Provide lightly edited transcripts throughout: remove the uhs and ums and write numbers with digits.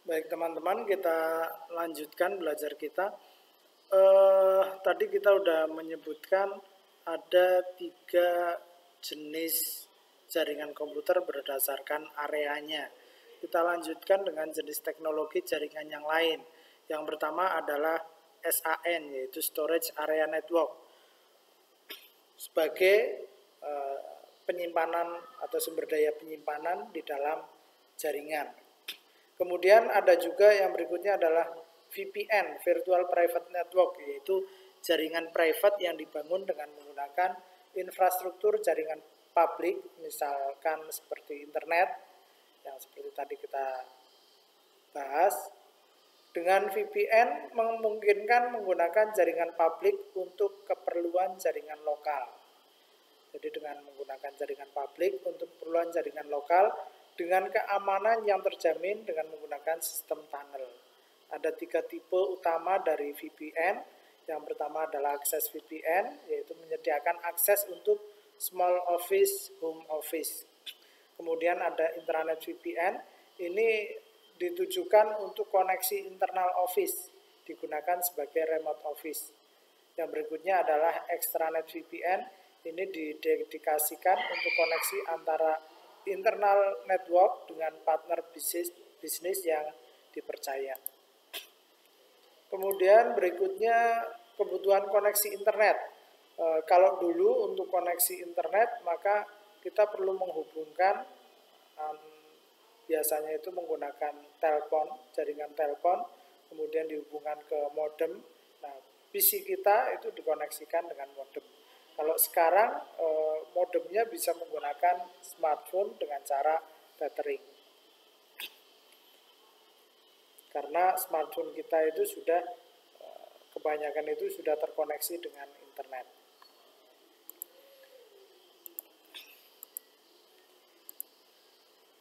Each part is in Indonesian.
Baik teman-teman, kita lanjutkan belajar kita. Tadi kita udah menyebutkan ada 3 jenis jaringan komputer berdasarkan areanya. Kita lanjutkan dengan jenis teknologi jaringan yang lain. Yang pertama adalah SAN, yaitu Storage Area Network, sebagai penyimpanan atau sumber daya penyimpanan di dalam jaringan. Kemudian ada juga yang berikutnya adalah VPN, Virtual Private Network, yaitu jaringan private yang dibangun dengan menggunakan infrastruktur jaringan publik, misalkan seperti internet, yang seperti tadi kita bahas. Dengan VPN memungkinkan menggunakan jaringan publik untuk keperluan jaringan lokal. Jadi dengan menggunakan jaringan publik untuk keperluan jaringan lokal dengan keamanan yang terjamin dengan menggunakan sistem tunnel. Ada 3 tipe utama dari VPN. Yang pertama adalah akses VPN, yaitu menyediakan akses untuk small office, home office. Kemudian ada intranet VPN, ini ditujukan untuk koneksi internal office, digunakan sebagai remote office. Yang berikutnya adalah extranet VPN, ini didedikasikan untuk koneksi antara internal network dengan partner bisnis yang dipercaya. Kemudian berikutnya kebutuhan koneksi internet. Kalau dulu untuk koneksi internet maka kita perlu menghubungkan, biasanya itu menggunakan telepon, jaringan telepon, kemudian dihubungkan ke modem. Nah, PC kita itu dikoneksikan dengan modem. Kalau sekarang modemnya bisa menggunakan smartphone dengan cara tethering. Karena smartphone kita itu sudah kebanyakan itu sudah terkoneksi dengan internet.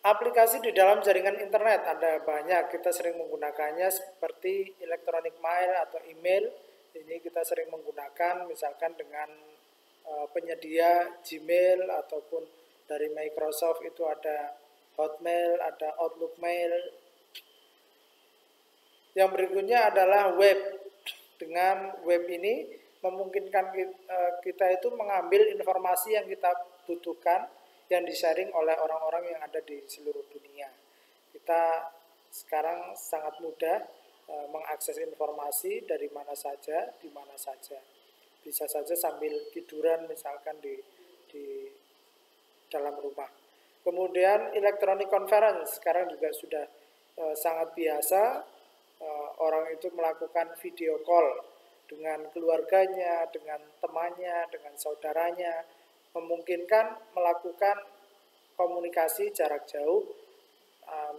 Aplikasi di dalam jaringan internet ada banyak, kita sering menggunakannya seperti electronic mail atau email. Ini kita sering menggunakan misalkan dengan penyedia Gmail ataupun dari Microsoft itu ada Hotmail, ada Outlook Mail. Yang berikutnya adalah web. Dengan web ini memungkinkan kita itu mengambil informasi yang kita butuhkan yang di-sharing oleh orang-orang yang ada di seluruh dunia. Kita sekarang sangat mudah mengakses informasi dari mana saja, di mana saja. Bisa saja sambil tiduran misalkan di dalam rumah. Kemudian electronic conference sekarang juga sudah sangat biasa, orang itu melakukan video call dengan keluarganya, dengan temannya, dengan saudaranya, memungkinkan melakukan komunikasi jarak jauh,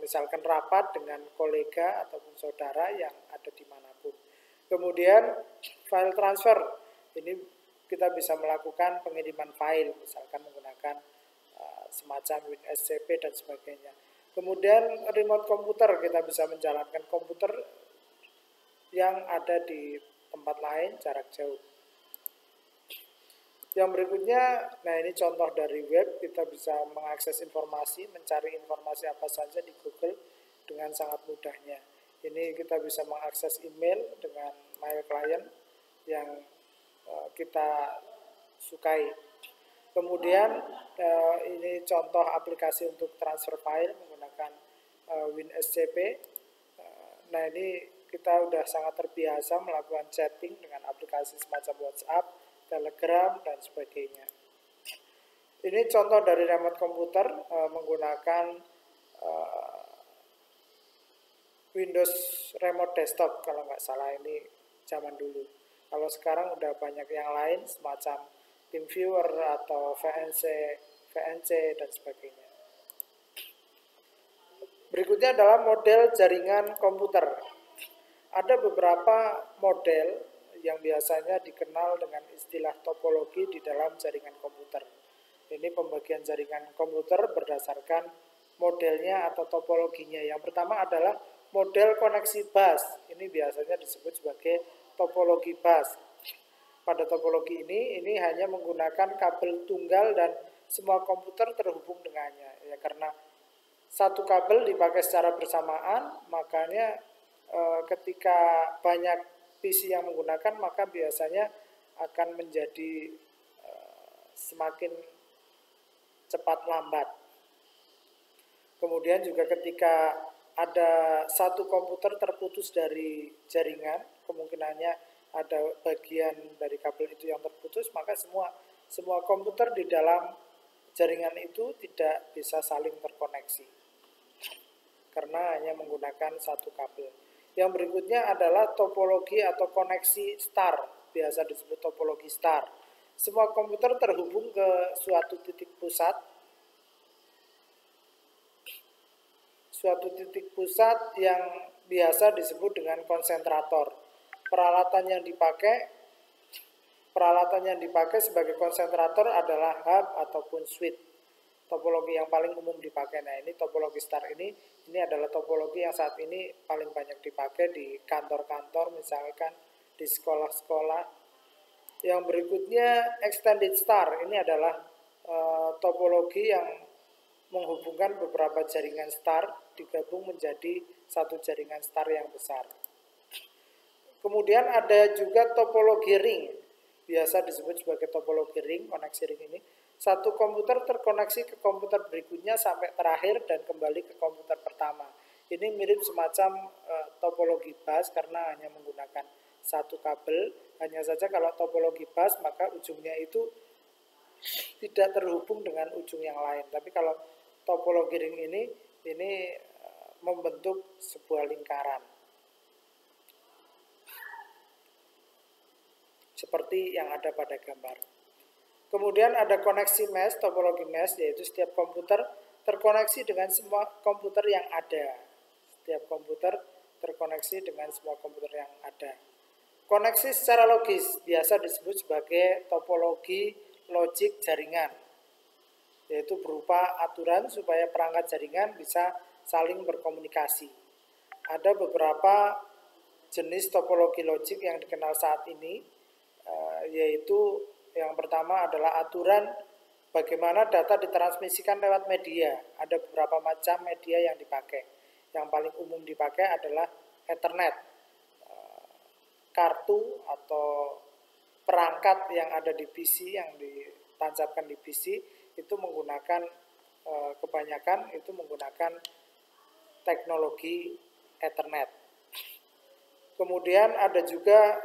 misalkan rapat dengan kolega ataupun saudara yang ada dimanapun. Kemudian file transfer, ini kita bisa melakukan pengiriman file, misalkan menggunakan semacam WinSCP dan sebagainya. Kemudian remote komputer, kita bisa menjalankan komputer yang ada di tempat lain jarak jauh. Yang berikutnya, nah ini contoh dari web, kita bisa mengakses informasi, mencari informasi apa saja di Google dengan sangat mudahnya. Ini kita bisa mengakses email dengan mail client yang kita sukai. Kemudian ini contoh aplikasi untuk transfer file menggunakan WinSCP. Nah ini kita sudah sangat terbiasa melakukan chatting dengan aplikasi semacam WhatsApp, Telegram, dan sebagainya. Ini contoh dari remote komputer menggunakan Windows Remote Desktop kalau nggak salah, ini zaman dulu. Kalau sekarang udah banyak yang lain semacam TeamViewer atau VNC dan sebagainya. Berikutnya adalah model jaringan komputer. Ada beberapa model yang biasanya dikenal dengan istilah topologi di dalam jaringan komputer. Ini pembagian jaringan komputer berdasarkan modelnya atau topologinya. Yang pertama adalah model koneksi bus. Ini biasanya disebut sebagai topologi bus. Pada topologi ini hanya menggunakan kabel tunggal dan semua komputer terhubung dengannya. Ya, karena satu kabel dipakai secara bersamaan, makanya ketika banyak PC yang menggunakan, maka biasanya akan menjadi semakin cepat lambat. Kemudian juga ketika ada satu komputer terputus dari jaringan, kemungkinannya ada bagian dari kabel itu yang terputus, maka semua komputer di dalam jaringan itu tidak bisa saling terkoneksi karena hanya menggunakan satu kabel. Yang berikutnya adalah topologi atau koneksi star, biasa disebut topologi star. Semua komputer terhubung ke suatu titik pusat yang biasa disebut dengan konsentrator. Peralatan yang dipakai sebagai konsentrator adalah hub ataupun switch. Topologi yang paling umum dipakai. Nah, ini topologi star ini adalah topologi yang saat ini paling banyak dipakai di kantor-kantor, misalkan di sekolah-sekolah. Yang berikutnya extended star. Ini adalah topologi yang menghubungkan beberapa jaringan star digabung menjadi satu jaringan star yang besar. Kemudian ada juga topologi ring, biasa disebut sebagai topologi ring, koneksi ring ini. Satu komputer terkoneksi ke komputer berikutnya sampai terakhir dan kembali ke komputer pertama. Ini mirip semacam topologi bus karena hanya menggunakan satu kabel. Hanya saja kalau topologi bus maka ujungnya itu tidak terhubung dengan ujung yang lain. Tapi kalau topologi ring ini membentuk sebuah lingkaran. Seperti yang ada pada gambar. Kemudian ada koneksi mesh, topologi mesh, yaitu setiap komputer terkoneksi dengan semua komputer yang ada. Setiap komputer terkoneksi dengan semua komputer yang ada. Koneksi secara logis biasa disebut sebagai topologi logik jaringan, yaitu berupa aturan supaya perangkat jaringan bisa saling berkomunikasi. Ada beberapa jenis topologi logik yang dikenal saat ini, yaitu yang pertama adalah aturan bagaimana data ditransmisikan lewat media. Ada beberapa macam media yang dipakai. Yang paling umum dipakai adalah Ethernet, kartu atau perangkat yang ada di PC, yang ditancapkan di PC, itu menggunakan kebanyakan itu menggunakan teknologi Ethernet. Kemudian ada juga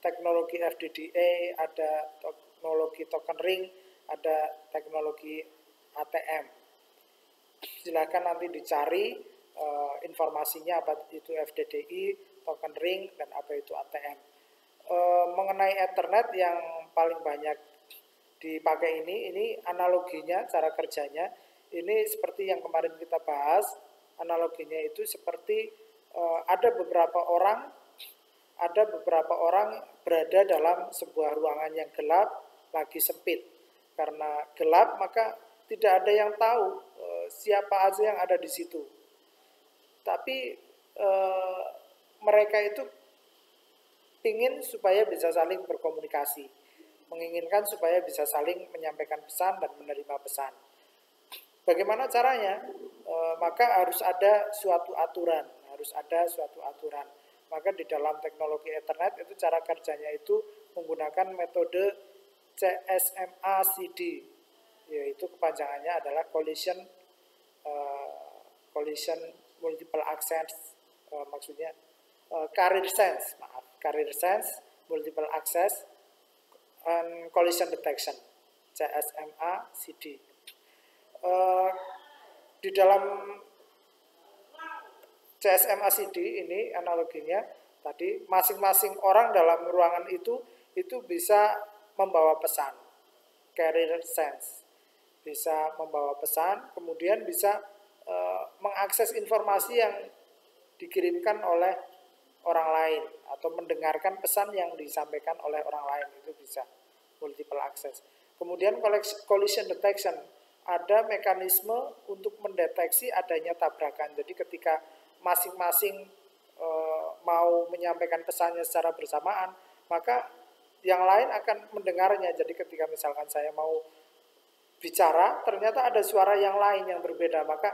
teknologi FDDA, ada teknologi token ring, ada teknologi ATM. Silakan nanti dicari informasinya apa itu FDDI, token ring, dan apa itu ATM. Mengenai Ethernet yang paling banyak dipakai ini analoginya, cara kerjanya ini seperti yang kemarin kita bahas. Analoginya itu seperti ada beberapa orang berada dalam sebuah ruangan yang gelap, lagi sempit. Karena gelap maka tidak ada yang tahu siapa aja yang ada di situ. Tapi mereka itu ingin supaya bisa saling berkomunikasi, menginginkan supaya bisa saling menyampaikan pesan dan menerima pesan. Bagaimana caranya? Maka harus ada suatu aturan, Maka di dalam teknologi Ethernet itu cara kerjanya itu menggunakan metode CSMA-CD, yaitu kepanjangannya adalah collision multiple access, maksudnya carrier sense, multiple access, and collision detection, CSMA-CD. Di dalam CSMA-CD ini analoginya tadi, masing-masing orang dalam ruangan itu bisa membawa pesan, carrier sense, bisa membawa pesan, kemudian bisa mengakses informasi yang dikirimkan oleh orang lain atau mendengarkan pesan yang disampaikan oleh orang lain, itu bisa multiple access. Kemudian collision detection, ada mekanisme untuk mendeteksi adanya tabrakan. Jadi ketika masing-masing mau menyampaikan pesannya secara bersamaan, maka yang lain akan mendengarnya. Jadi ketika misalkan saya mau bicara, ternyata ada suara yang lain yang berbeda, maka